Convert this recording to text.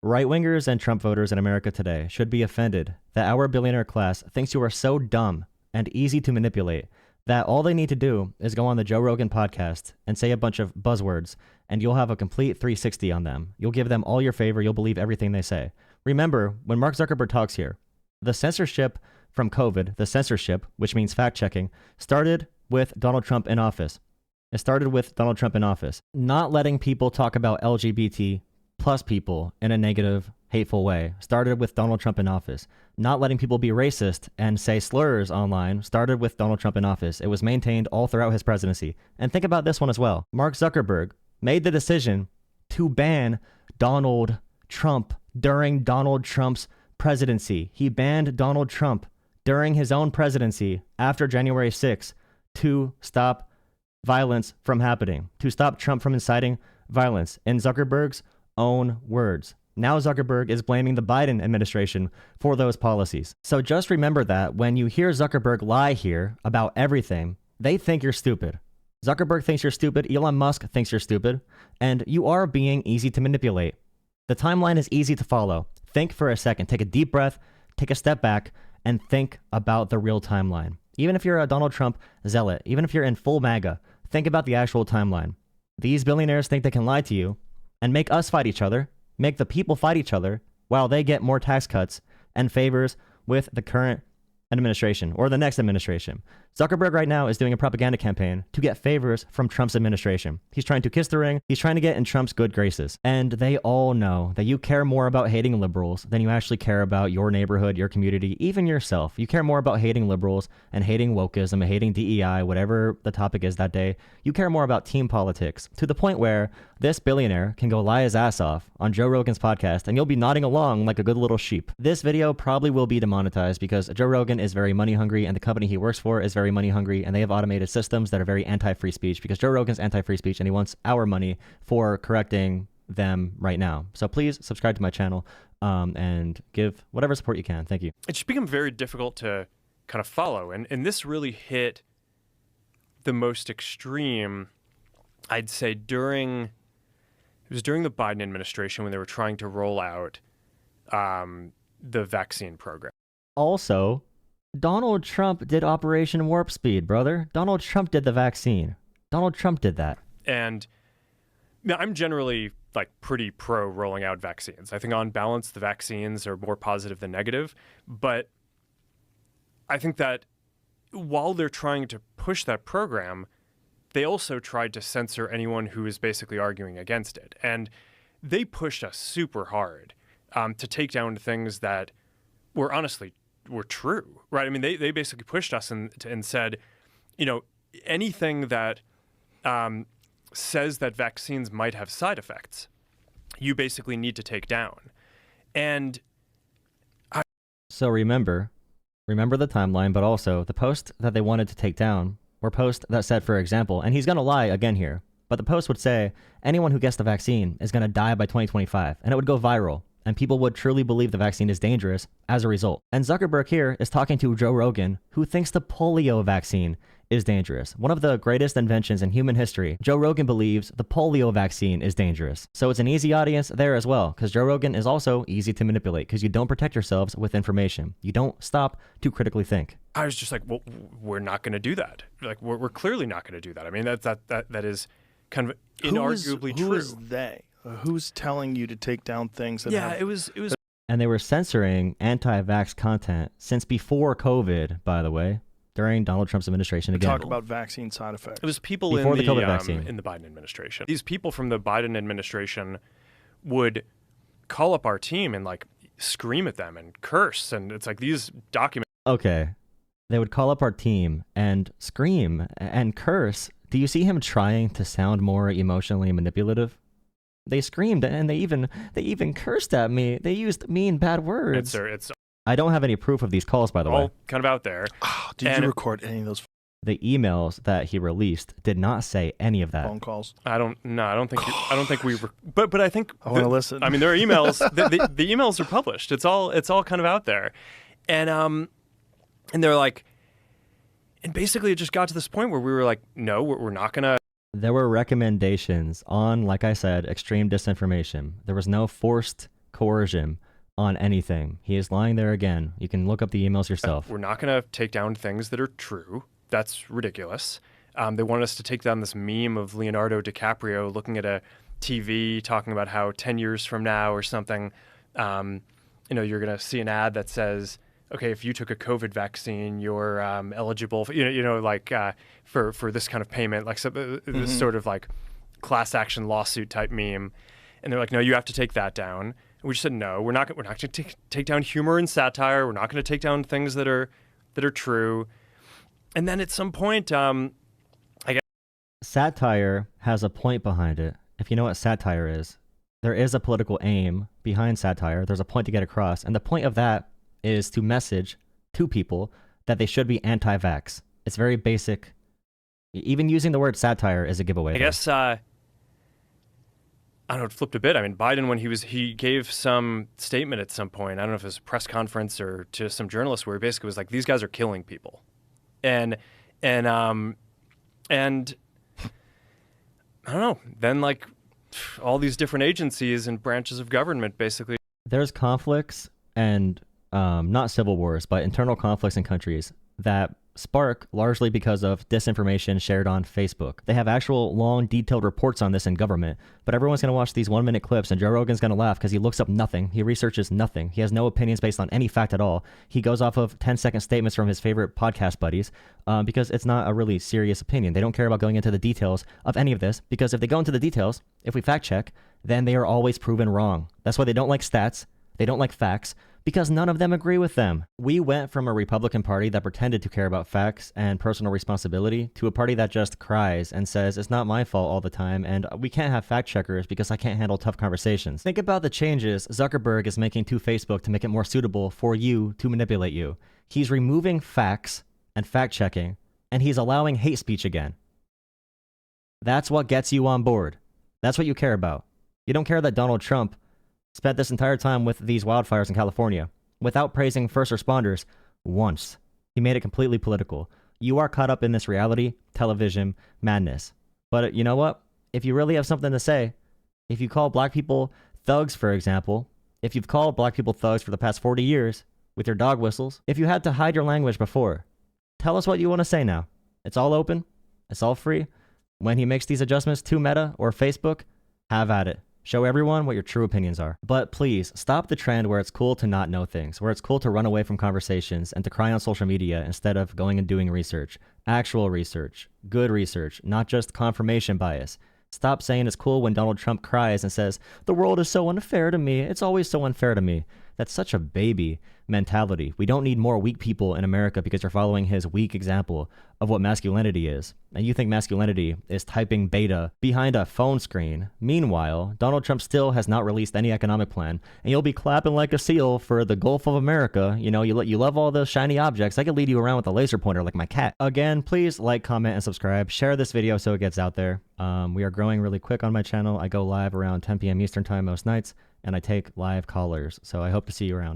Right-wingers and Trump voters in America today should be offended that our billionaire class thinks you are so dumb and easy to manipulate that all they need to do is go on the Joe Rogan podcast and say a bunch of buzzwords, and you'll have a complete 360 on them. You'll give them all your favor. You'll believe everything they say. Remember, when Mark Zuckerberg talks here, the censorship from COVID, the censorship, which means fact-checking, started with Donald Trump in office. It started with Donald Trump in office. Not letting people talk about LGBT plus people in a negative, hateful way started with Donald Trump in office. Not letting people be racist and say slurs online started with Donald Trump in office. It was maintained all throughout his presidency. And think about this one as well. Mark Zuckerberg made the decision to ban Donald Trump during Donald Trump's presidency. He banned Donald Trump during his own presidency after January 6th to stop violence from happening, to stop Trump from inciting violence, in Zuckerberg's own words. Now Zuckerberg is blaming the Biden administration for those policies. So just remember that when you hear Zuckerberg lie here about everything, they think you're stupid. Zuckerberg thinks you're stupid, Elon Musk thinks you're stupid, and you are being easy to manipulate. The timeline is easy to follow. Think for a second, take a deep breath, take a step back, and think about the real timeline. Even if you're a Donald Trump zealot, even if you're in full MAGA, think about the actual timeline. These billionaires think they can lie to you and make us fight each other, make the people fight each other, while they get more tax cuts and favors with the current administration or the next administration. Zuckerberg right now is doing a propaganda campaign to get favors from Trump's administration. He's trying to kiss the ring. He's trying to get in Trump's good graces. And they all know that you care more about hating liberals than you actually care about your neighborhood, your community, even yourself. You care more about hating liberals and hating wokeism and hating DEI, whatever the topic is that day. You care more about team politics, to the point where this billionaire can go lie his ass off on Joe Rogan's podcast and you'll be nodding along like a good little sheep. This video probably will be demonetized because Joe Rogan is very money hungry and the company he works for is very money hungry, and they have automated systems that are very anti-free speech because Joe Rogan's anti-free speech and he wants our money for correcting them right now. So please subscribe to my channel and give whatever support you can. Thank you. It's just become very difficult to kind of follow, and this really hit the most extreme, I'd say, during the Biden administration when they were trying to roll out the vaccine program. Also, Donald Trump did Operation Warp Speed, brother. Donald Trump did the vaccine. Donald Trump did that. And now I'm generally like pretty pro rolling out vaccines. I think on balance, the vaccines are more positive than negative. But I think that while they're trying to push that program, they also tried to censor anyone who is basically arguing against it. And they pushed us super hard to take down things that were honestly were true, right? I mean, they basically pushed us and said, you know, anything that says that vaccines might have side effects, you basically need to take down. And so remember the timeline, but also the post that they wanted to take down were posts that said, for example, and he's going to lie again here, but the post would say anyone who gets the vaccine is going to die by 2025, and it would go viral. And people would truly believe the vaccine is dangerous as a result. And Zuckerberg here is talking to Joe Rogan, who thinks the polio vaccine is dangerous. One of the greatest inventions in human history. Joe Rogan believes the polio vaccine is dangerous. So it's an easy audience there as well, because Joe Rogan is also easy to manipulate because you don't protect yourselves with information. You don't stop to critically think. I was just like, well, we're not going to do that. Like, we're clearly not going to do that. I mean, that is kind of inarguably true. Who is they? Who's telling you to take down things? That it was. And they were censoring anti-vax content since before COVID, by the way, during Donald Trump's administration. Again, talk about vaccine side effects. It was people before in the COVID vaccine in the Biden administration. These people from the Biden administration would call up our team and like scream at them and curse, and it's like these documents. Okay, they would call up our team and scream and curse. Do you see him trying to sound more emotionally manipulative? They screamed and they even cursed at me. They used mean, bad words. I don't have any proof of these calls, by the way. All kind of out there. Oh, did you record any of those? The emails that he released did not say any of that. Phone calls. I don't think we. But I think I want to listen. I mean, there are emails. the emails are published. It's all kind of out there, and they're like, and basically it just got to this point where we were like, no, we're not gonna. There were recommendations on, like I said, extreme disinformation. There was no forced coercion on anything. He is lying there again. You can look up the emails yourself. We're not going to take down things that are true. That's ridiculous. They want us to take down this meme of Leonardo DiCaprio looking at a TV talking about how 10 years from now or something, you're going to see an ad that says, okay, if you took a COVID vaccine, you're eligible for, for this kind of payment, like this sort of like class action lawsuit type meme. And they're like, no, you have to take that down. And we just said, no, we're not going to take down humor and satire. We're not going to take down things that are true. And then at some point, satire has a point behind it. If you know what satire is, there is a political aim behind satire. There's a point to get across. And the point of that is to message to people that they should be anti-vax. It's very basic. Even using the word satire is a giveaway. I guess, I don't know, it flipped a bit. I mean, Biden, when he gave some statement at some point, I don't know if it was a press conference or to some journalists, where he basically was like, these guys are killing people. And I don't know, then like all these different agencies and branches of government basically. There's conflicts and not civil wars, but internal conflicts in countries that spark largely because of disinformation shared on Facebook. They have actual long, detailed reports on this in government, but everyone's going to watch these 1-minute clips and Joe Rogan's going to laugh because he looks up nothing. He researches nothing. He has no opinions based on any fact at all. He goes off of 10-second statements from his favorite podcast buddies because it's not a really serious opinion. They don't care about going into the details of any of this, because if they go into the details, if we fact check, then they are always proven wrong. That's why they don't like stats. They don't like facts, because none of them agree with them. We went from a Republican Party that pretended to care about facts and personal responsibility to a party that just cries and says it's not my fault all the time, and we can't have fact checkers because I can't handle tough conversations. Think about the changes Zuckerberg is making to Facebook to make it more suitable for you to manipulate you. He's removing facts and fact checking, and he's allowing hate speech again. That's what gets you on board. That's what you care about. You don't care that Donald Trump spent this entire time with these wildfires in California without praising first responders once. He made it completely political. You are caught up in this reality television madness. But you know what? If you really have something to say, if you call black people thugs, for example, if you've called black people thugs for the past 40 years with your dog whistles, if you had to hide your language before, tell us what you want to say now. It's all open. It's all free. When he makes these adjustments to Meta or Facebook, have at it. Show everyone what your true opinions are. But please, stop the trend where it's cool to not know things, where it's cool to run away from conversations and to cry on social media instead of going and doing research. Actual research. Good research. Not just confirmation bias. Stop saying it's cool when Donald Trump cries and says, the world is so unfair to me. It's always so unfair to me. That's such a baby mentality. We don't need more weak people in America because you're following his weak example of what masculinity is. And you think masculinity is typing beta behind a phone screen. Meanwhile, Donald Trump still has not released any economic plan, and you'll be clapping like a seal for the Gulf of America. You know, you love all the shiny objects. I could lead you around with a laser pointer like my cat. Again, please like, comment, and subscribe. Share this video so it gets out there. We are growing really quick on my channel. I go live around 10 p.m. Eastern time most nights, and I take live callers. So I hope to see you around.